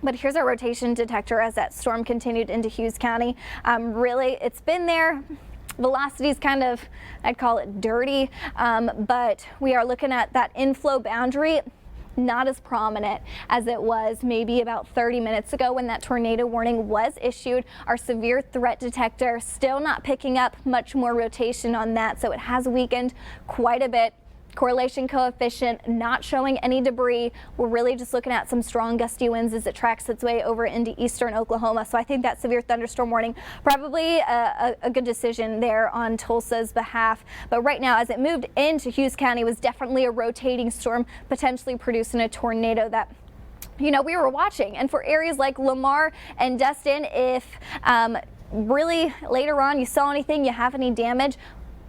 But here's our rotation detector as that storm continued into Hughes County. Really, it's been there. Velocity is kind of, I'd call it dirty, but we are looking at that inflow boundary. Not as prominent as it was maybe about 30 minutes ago when that tornado warning was issued. Our severe threat detector still not picking up much more rotation on that, so it has weakened quite a bit. Correlation coefficient not showing any debris. We're really just looking at some strong gusty winds as it tracks its way over into eastern Oklahoma. So I think that severe thunderstorm warning probably a good decision there on Tulsa's behalf. But right now, as it moved into Hughes County, was definitely a rotating storm, potentially producing a tornado that we were watching. And for areas like Lamar and Destin, if really later on you saw anything, you have any damage,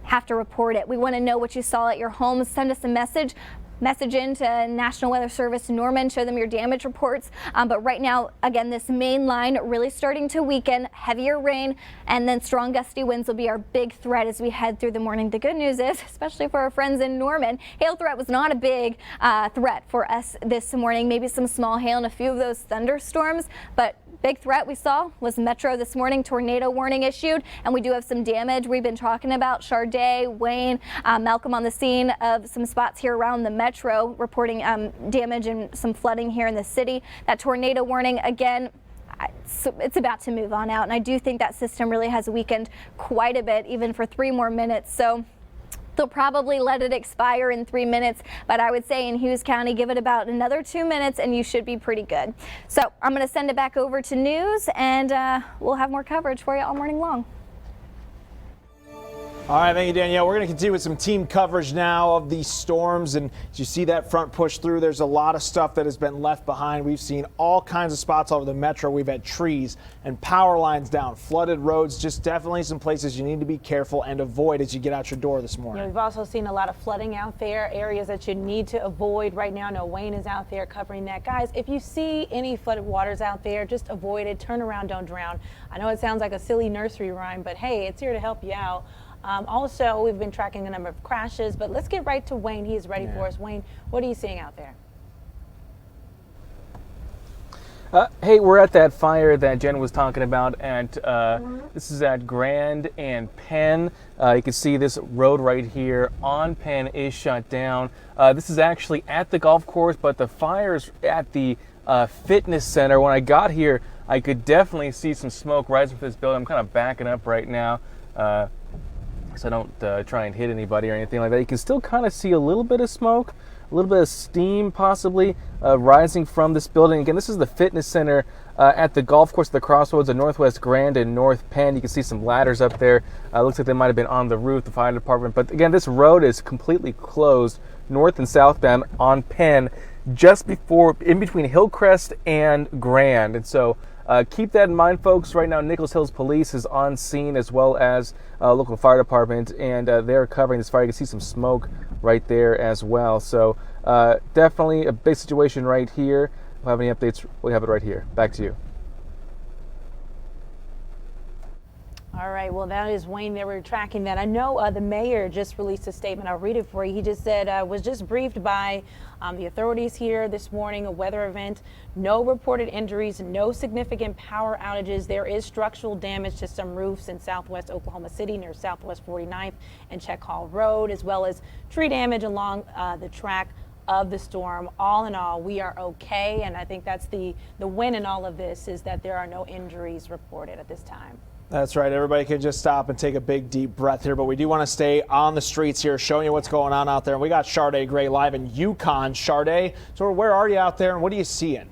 have to report it. We want to know what you saw at your home. Send us a message into National Weather Service Norman, show them your damage reports. But right now, again, this main line really starting to weaken, heavier rain, and then strong gusty winds will be our big threat as we head through the morning. The good news is, especially for our friends in Norman, hail threat was not a big threat for us this morning. Maybe some small hail and a few of those thunderstorms, but big threat we saw was Metro this morning. Tornado warning issued, and we do have some damage. We've been talking about Charday, Wayne, Malcolm on the scene of some spots here around the Metro, reporting damage and some flooding here in the city. That tornado warning, again, it's about to move on out, and I do think that system really has weakened quite a bit, even for 3 more minutes. So they'll probably let it expire in 3 minutes, but I would say in Hughes County, give it about another 2 minutes and you should be pretty good. So I'm going to send it back over to news, and we'll have more coverage for you all morning long. All right, thank you, Danielle. We're going to continue with some team coverage now of these storms. And as you see that front push through, there's a lot of stuff that has been left behind. We've seen all kinds of spots all over the Metro. We've had trees and power lines down, flooded roads, just definitely some places you need to be careful and avoid as you get out your door this morning. We've also seen a lot of flooding out there, areas that you need to avoid right now. I know Wayne is out there covering that. Guys, if you see any flooded waters out there, just avoid it. Turn around, don't drown. I know it sounds like a silly nursery rhyme, but hey, it's here to help you out. Also, we've been tracking a number of crashes, but let's get right to Wayne. He is ready for us. Wayne, what are you seeing out there? Hey, we're at that fire that Jen was talking about at, this is at Grand and Penn. You can see this road right here on Penn is shut down. This is actually at the golf course, but the fire's at the fitness center. When I got here, I could definitely see some smoke rising from this building. I'm kind of backing up right now. So I don't try and hit anybody or anything like that. You can still kind of see a little bit of smoke, a little bit of steam possibly rising from this building. Again, this is the fitness center at the golf course at the crossroads of Northwest Grand and North Penn. You can see some ladders up there. Looks like they might have been on the roof, the fire department. But again, this road is completely closed, north and southbound on Penn, just in between Hillcrest and Grand. And so keep that in mind, folks. Right now, Nichols Hills Police is on scene, as well as local fire department, and they're covering this fire. You can see some smoke right there as well. So definitely a big situation right here. If we have any updates, we have it right here. Back to you. All right, well, that is Wayne there. We're tracking that. I know the mayor just released a statement. I'll read it for you. He just said, was just briefed by the authorities here this morning, a weather event. No reported injuries, no significant power outages. There is structural damage to some roofs in southwest Oklahoma City near Southwest 49th and Check Hall Road, as well as tree damage along the track of the storm. All in all, we are okay, and I think that's the win in all of this, is that there are no injuries reported at this time. That's right. Everybody can just stop and take a big, deep breath here. But we do want to stay on the streets here, showing you what's going on out there. And we got Charday Gray live in Yukon. Charday, so where are you out there, and what are you seeing?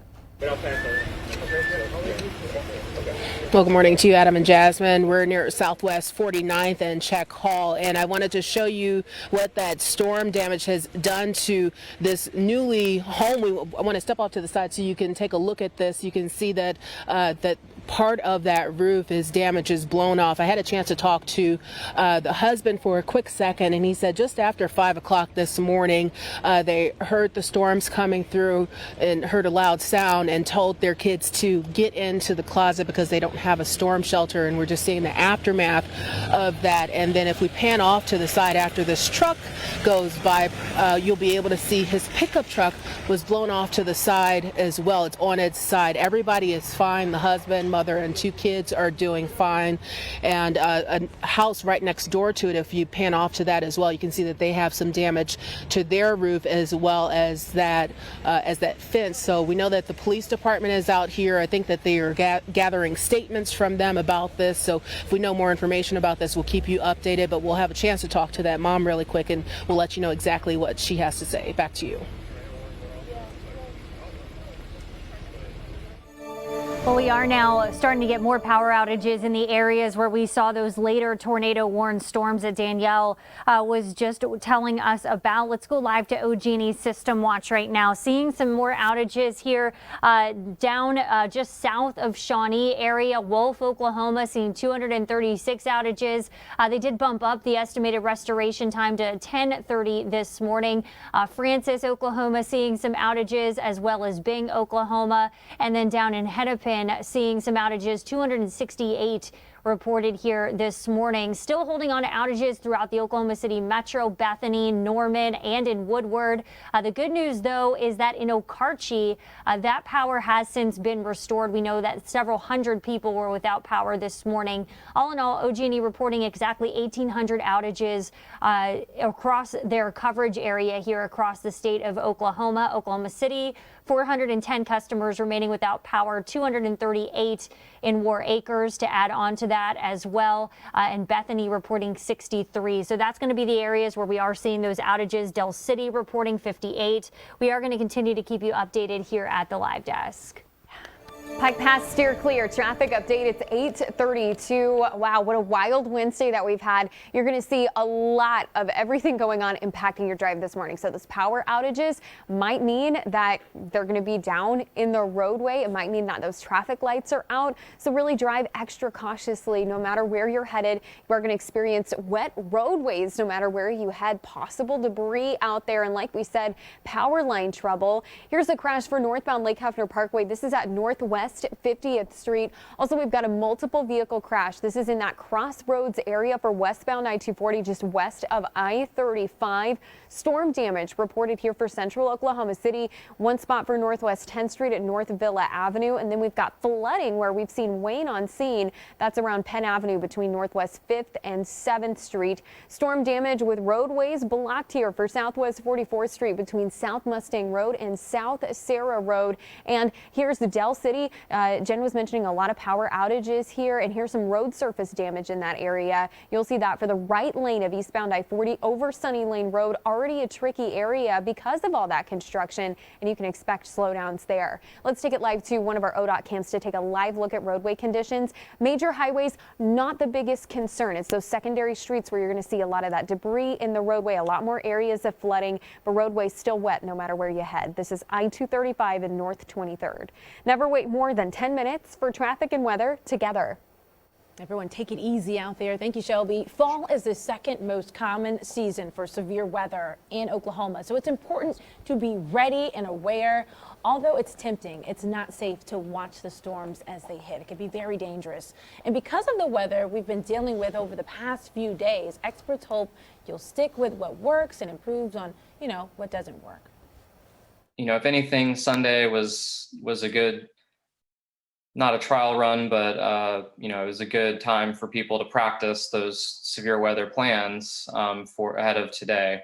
Well, good morning to you, Adam and Jasmine. We're near Southwest 49th and Check Hall, and I wanted to show you what that storm damage has done to this newly home. I want to step off to the side so you can take a look at this. You can see that that part of that roof is damaged, is blown off. I had a chance to talk to the husband for a quick second, and he said just after 5 o'clock this morning, they heard the storms coming through and heard a loud sound and told their kids to get into the closet because they don't have a storm shelter, and we're just seeing the aftermath of that. And then if we pan off to the side after this truck goes by, you'll be able to see his pickup truck was blown off to the side as well. It's on its side. Everybody is fine. The husband, mother, and 2 kids are doing fine. And a house right next door to it, if you pan off to that as well, you can see that they have some damage to their roof as well as that fence. So we know that the police department is out here. I think that they are gathering statements from them about this. So if we know more information about this, we'll keep you updated, but we'll have a chance to talk to that mom really quick and we'll let you know exactly what she has to say. Back to you. Well, we are now starting to get more power outages in the areas where we saw those later tornado-warned storms that Danielle was just telling us about. Let's go live to OG&E System Watch right now. Seeing some more outages here down just south of Shawnee area. Wolf, Oklahoma, seeing 236 outages. They did bump up the estimated restoration time to 10:30 this morning. Francis, Oklahoma, seeing some outages, as well as Bing, Oklahoma, and then down in Hennepin, seeing some outages, 268 reported here this morning. Still holding on to outages throughout the Oklahoma City metro, Bethany, Norman, and in Woodward. The good news, though, is that in Okarche, that power has since been restored. We know that several hundred people were without power this morning. All in all, OG&E reporting exactly 1,800 outages across their coverage area here across the state of Oklahoma. Oklahoma City, 410 customers remaining without power, 238 in War Acres to add on to that as well, and Bethany reporting 63. So that's going to be the areas where we are seeing those outages. Del City reporting 58. We are going to continue to keep you updated here at the live desk. Pike Pass steer clear. Traffic update. It's 8:32. Wow, what a wild Wednesday that we've had. You're going to see a lot of everything going on impacting your drive this morning. So those power outages might mean that they're going to be down in the roadway. It might mean that those traffic lights are out. So really drive extra cautiously no matter where you're headed. You're going to experience wet roadways no matter where you head. Possible debris out there. And like we said, power line trouble. Here's a crash for northbound Lake Hefner Parkway. This is at Northwest 50th Street. Also, we've got a multiple vehicle crash. This is in that crossroads area for westbound I-240 just west of I-35. Storm damage reported here for central Oklahoma City. One spot for Northwest 10th Street at North Villa Avenue. And then we've got flooding where we've seen Wayne on scene. That's around Penn Avenue between Northwest 5th and 7th Street. Storm damage with roadways blocked here for Southwest 44th Street between South Mustang Road and South Sarah Road. And here's the Del City. Jen was mentioning a lot of power outages here, and here's some road surface damage in that area. You'll see that for the right lane of eastbound I-40 over Sunny Lane Road, already a tricky area because of all that construction, and you can expect slowdowns there. Let's take it live to one of our ODOT cams to take a live look at roadway conditions. Major highways, not the biggest concern. It's those secondary streets where you're going to see a lot of that debris in the roadway, a lot more areas of flooding, but roadways still wet no matter where you head. This is I-235 in North 23rd. Never wait more than 10 minutes for traffic and weather together. Everyone take it easy out there. Thank you, Shelby. Fall is the second most common season for severe weather in Oklahoma. So it's important to be ready and aware. Although it's tempting, it's not safe to watch the storms as they hit. It can be very dangerous. And because of the weather we've been dealing with over the past few days, experts hope you'll stick with what works and improves on, what doesn't work. If anything, Sunday was a good, not a trial run, but it was a good time for people to practice those severe weather plans for ahead of today.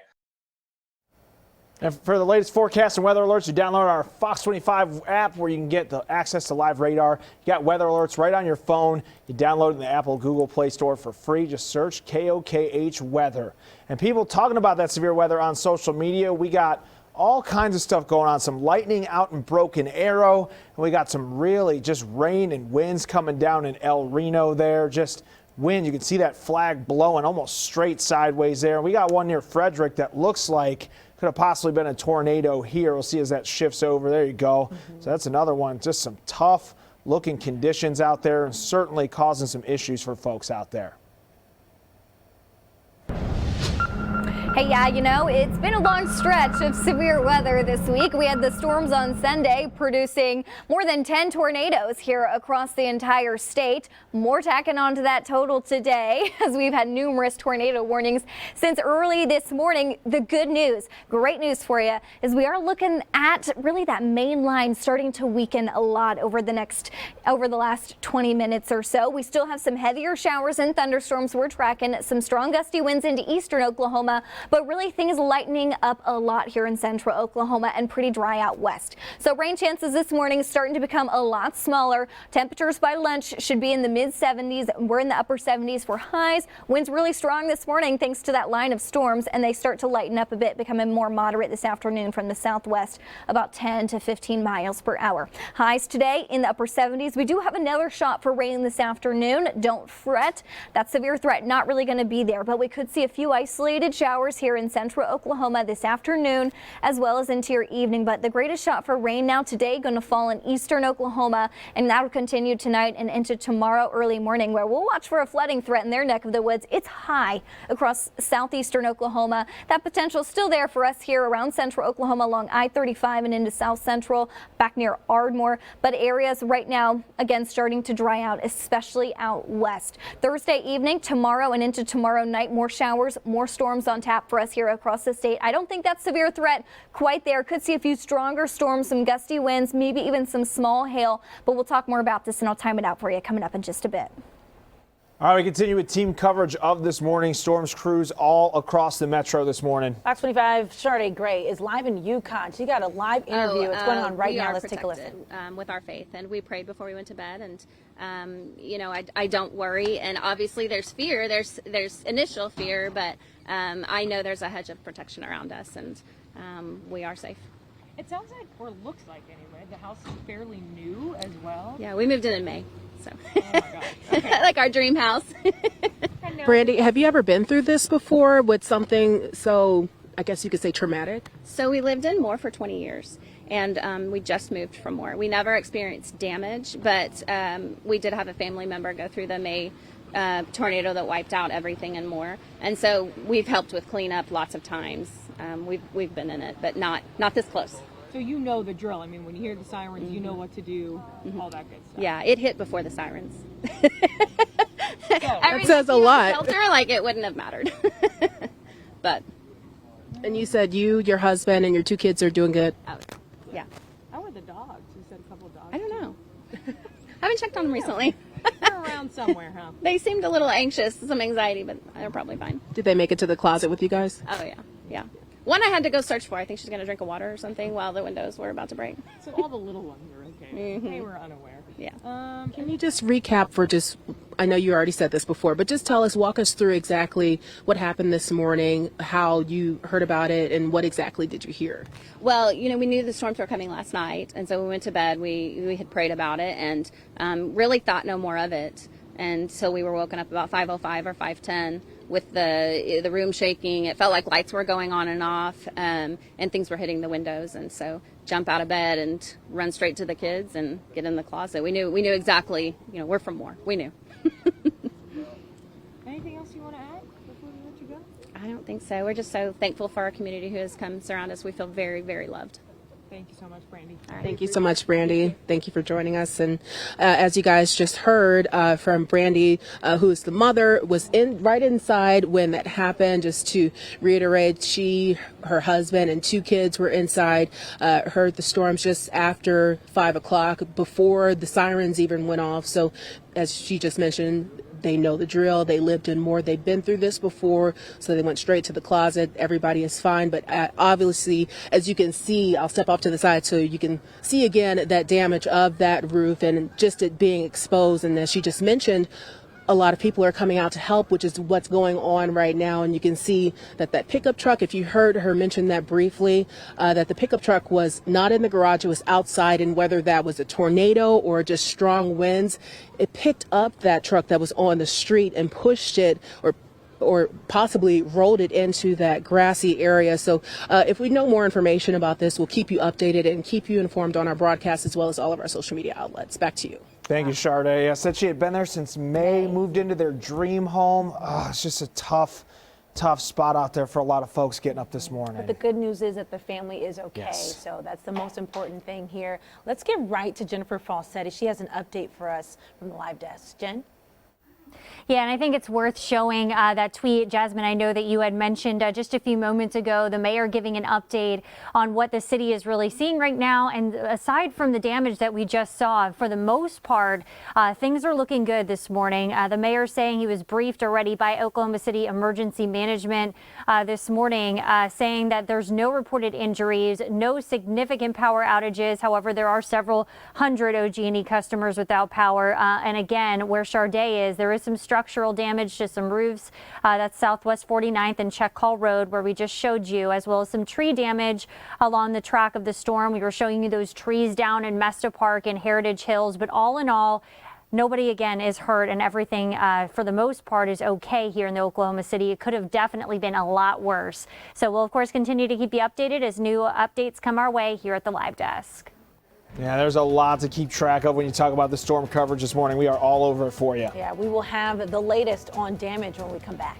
And for the latest forecast and weather alerts, you download our Fox 25 app where you can get the access to live radar. You got weather alerts right on your phone. You download it in the Apple Google Play Store for free. Just search KOKH weather. And people talking about that severe weather on social media, we got all kinds of stuff going on. Some lightning out in Broken Arrow. And we got some really just rain and winds coming down in El Reno there. Just wind. You can see that flag blowing almost straight sideways there. We got one near Frederick that looks like could have possibly been a tornado here. We'll see as that shifts over. There you go. So that's another one. Just some tough looking conditions out there and certainly causing some issues for folks out there. Hey, yeah, you know, it's been a long stretch of severe weather this week. We had the storms on Sunday producing more than 10 tornadoes here across the entire state. More tacking onto that total today as we've had numerous tornado warnings since early this morning. The good news, great news for you, is we are looking at really that main line starting to weaken a lot over the last 20 minutes or so. We still have some heavier showers and thunderstorms. We're tracking some strong gusty winds into eastern Oklahoma, but really things lightening up a lot here in central Oklahoma and pretty dry out west. So rain chances this morning starting to become a lot smaller. Temperatures by lunch should be in the mid 70s. We're in the upper 70s for highs. Winds really strong this morning thanks to that line of storms, and they start to lighten up a bit, becoming more moderate this afternoon from the southwest, about 10 to 15 miles per hour. Highs today in the upper 70s. We do have another shot for rain this afternoon. Don't fret. That severe threat not really going to be there, but we could see a few isolated showers here in central Oklahoma this afternoon as well as into your evening. But the greatest shot for rain now today going to fall in eastern Oklahoma, and that will continue tonight and into tomorrow early morning, where we'll watch for a flooding threat in their neck of the woods. It's high across southeastern Oklahoma. That potential is still there for us here around central Oklahoma along I-35 and into south central back near Ardmore. But areas right now, again, starting to dry out, especially out west. Thursday evening, tomorrow and into tomorrow night, more showers, more storms on tap for us here across the state. I don't think that severe threat quite there. Could see a few stronger storms, some gusty winds, maybe even some small hail, but we'll talk more about this and I'll time it out for you coming up in just a bit. All right, we continue with team coverage of this morning. Storms crews all across the metro this morning. Fox 25 Sade Gray is live in Yukon. She got a live interview. It's going on right now. Let's take a listen. With our faith, and we prayed before we went to bed, and you know, I don't worry. And obviously, there's fear. There's initial fear, but I know there's a hedge of protection around us, and we are safe. It sounds like, or looks like anyway, the house is fairly new as well. Yeah, we moved in May, so oh my gosh. Okay. like our dream house. Brandy, have you ever been through this before with something so, I guess you could say, traumatic? So we lived in Moore for 20 years, and we just moved from Moore. We never experienced damage, but we did have a family member go through the May tornado that wiped out everything in Moore, and so we've helped with cleanup lots of times. We've been in it, but not this close. So you know the drill. I mean, when you hear the sirens, you know what to do, all that good stuff. Yeah, it hit before the sirens. That says a lot. Shelter, like it wouldn't have mattered. But. And you said your husband, and your two kids are doing good. Oh, yeah. How are the dogs? You said a couple of dogs. I don't know. Haven't checked on them recently. They're around somewhere, huh? They seemed a little anxious, some anxiety, but they're probably fine. Did they make it to the closet with you guys? Oh, yeah. Yeah. One I had to go search for. I think she's going to drink a water or something while the windows were about to break. So all the little ones are okay. They were unaware. Yeah. Can you just recap for I know you already said this before, but just walk us through exactly what happened this morning, how you heard about it, and what exactly did you hear? Well, you know, we knew the storms were coming last night, and so we went to bed. We had prayed about it and really thought no more of it. And so we were woken up about 5:05 or 5:10 with the room shaking. It felt like lights were going on and off, and things were hitting the windows. And so jump out of bed and run straight to the kids and get in the closet. We knew exactly. You know, we're from Moore. We knew. Anything else you want to add before we let you go? I don't think so. We're just so thankful for our community who has come surround us. We feel very, very loved. Thank you so much, Brandy. All right. Thank you so much, Brandy. Thank you for joining us. And as you guys just heard from Brandy, who is the mother, was right inside when that happened. Just to reiterate, her husband, and two kids were inside. Heard the storms just after 5 o'clock, before the sirens even went off. So, as she just mentioned, they know the drill. They lived in Moore. They've been through this before, so they went straight to the closet. Everybody is fine, but obviously, as you can see, I'll step off to the side so you can see again that damage of that roof and just it being exposed. And as she just mentioned, a lot of people are coming out to help, which is what's going on right now. And you can see that pickup truck, if you heard her mention that briefly, that the pickup truck was not in the garage, it was outside, and whether that was a tornado or just strong winds, it picked up that truck that was on the street and pushed it or possibly rolled it into that grassy area. So if we know more information about this, we'll keep you updated and keep you informed on our broadcast as well as all of our social media outlets. Back to you. Thank you, Sade. I said she had been there since May, moved into their dream home. Oh, it's just a tough tough spot out there for a lot of folks getting up this morning. But the good news is that the family is okay. Yes. So that's the most important thing here. Let's get right to Jennifer Falsetti. She has an update for us from the live desk. Jen? Yeah, and I think it's worth showing that tweet, Jasmine. I know that you had mentioned just a few moments ago, the mayor giving an update on what the city is really seeing right now. And aside from the damage that we just saw, for the most part, things are looking good this morning. The mayor saying he was briefed already by Oklahoma City Emergency Management this morning, saying that there's no reported injuries, no significant power outages. However, there are several hundred OG&E customers without power. And again, where Charday is, there is some structural damage to some roofs. That's Southwest 49th and Check Hall Road, where we just showed you, as well as some tree damage along the track of the storm. We were showing you those trees down in Mesta Park and Heritage Hills, but all in all, nobody again is hurt, and everything for the most part is okay here in the Oklahoma City. It could have definitely been a lot worse. So we'll of course continue to keep you updated as new updates come our way here at the live desk. Yeah, there's a lot to keep track of when you talk about the storm coverage this morning. We are all over it for you. Yeah, we will have the latest on damage when we come back.